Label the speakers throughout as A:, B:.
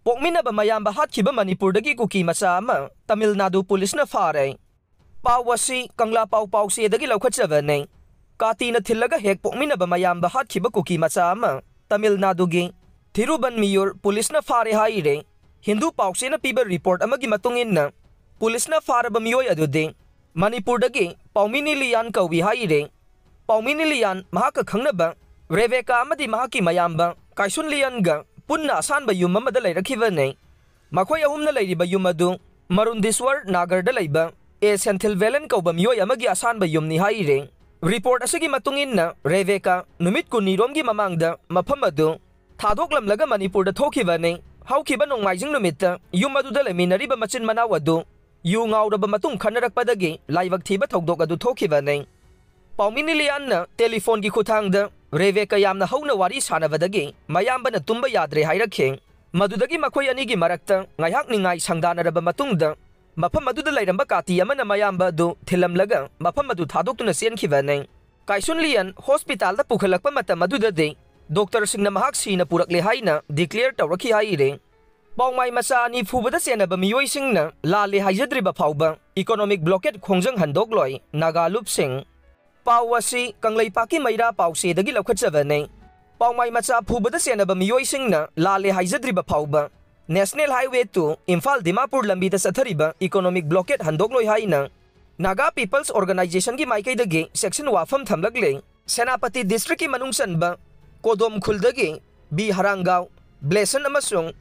A: Pokminaba mayamba hatkiba Manipurdagi kuki macha ama Tamil Nadu Police na fare. Pawasi Kangla Pau si dagi laukhatchabane. Katina thillaga hek pokminaba mayamba hatkiba kuki macha ama Tamil Nadu gi Thiruban Miyur Police na fare haire. Hindu Pausi na piba report amagi matungin na Police na faraba miyoy adude. Manipurdagi Paumini Lian kawi haire. Paumini Lian mahaka khangnaba Reveka amadi mahaki mayamba Kaisun Lian ga Punna asanba yum amada leirakhibane. Makhoi ahumna leiriba yum adu Marundiswar Nagarda leiba Senthil Velen kauba miyoy amagi asanba yum ni haire. Report asigi matungin na Reveka numit kuniromgi mamangda mafam adu thadoklamlaga Manipurda thokibane. Haukiba nongmaijing numita yum aduda leminariba machin manaw adu yu ngauraba matung khanarakpadagi laibak thiba thokdok adu thokibane. Paumini Lian na telephone gi khuthangda Reveka yamna hauna wari sanabadagi mayambana tumba yadre hairakhe. Madudagi makhoi anigi marakta ngaiyak ningai sangdanaraba matungda mafam aduda leiramba kati amana mayamba adu thilamlaga mafam adu thadoktuna senkhibane. Kaisun Lian hospital da pukhalakpa matam adudade Doctor singna mahak sina purakle haina declare tawrakhi haire. Paumai macha ani phubada senaba miyoi singna lale haijadriba phauba economic blockade khongjang handokloi Nagalup Singh. Pawasi Kangleipaki Maira Pause dagi laukhatchabane. Paumai macha phubada senaba miyoi singna lale haijadriba phauba National Highway to Imphal Dimapur lambi da sathariba economic blockade handokloi haina Naga People's Organization gi maikai dagi section wafam thamlagle Senapati district ki manungsanba Kodom Khuldagi, B Harangau, Blesan amasung,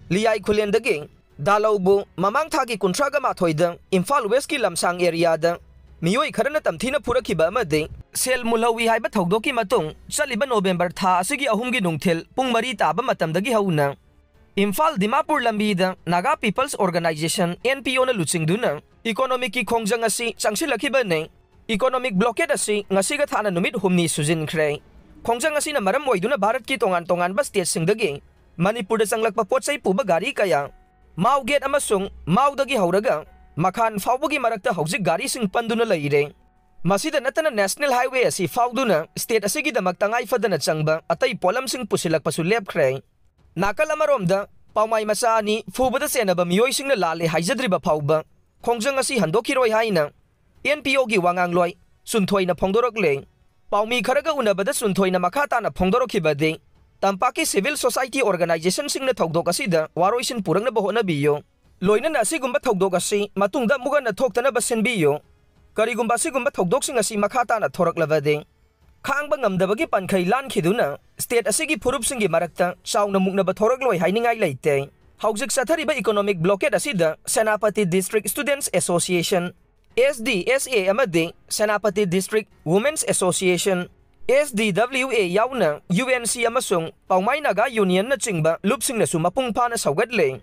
A: Liai Khulendagi, Dalaubu, Mamang Thagi Kuntraga Mathoida, Imphal West ki lamsang area da, Miyoi Karana Tamthina Purakiba Made, Sel Mulawi Haiba Thogdoki Matung, Saliba November Tha Asigi Ahumgi Nungthil, Pung Mari Taba Matamdagi Hauna. Imphal Dimapur Lambida, Naga People's Organization, NPO na Lutsingduna, Economic ki Khongjang asi Changsilakiba ne, Economic blockade asi ngasiga thana numit humni sujin kray. Khongjang asina maram oiduna Bharat ki tongan ba state singdagi Manipurda changlakpa potsai puba gari kaya Mau gate amasung maudagi hauraga Makhan fawbagi marakta hojik gari sing panduna leire. Masida natana National Highway asi fawduna state asigi damak tangai fadana changba atay polam sing pusilakpa su lepkray. Nakalamaromda Paumai macha ani phubada senaba miyoi singna lale haijadriba phawba Khongjang asi handokhiroi haina NPO gi wangangloi sunthoi na phongdorokle. Paumi kharaga unabada sunthoi na makhata na phongdorokhibade Tampaki Civil Society Organization singna thogdok asida waroisin purangna bahona biyo. Loina na asigumba thogdok asi matungda muga na thoktana basen biyo. Karigumba asigumba thogdok sing asi makhata na thoraklabade. Khangba ngamdabagi pankhai lan khiduna state asigi phurup singi marakta chauna muknaba thorakloi hainingai leite. Haujik sathariba economic blockade asida Senapati District Students Association SDSA amade Senapati District Women's Association SDWA yauna UNC amasung Paumai Naga Union na chingba lupsing na sumapung pa na saugatle.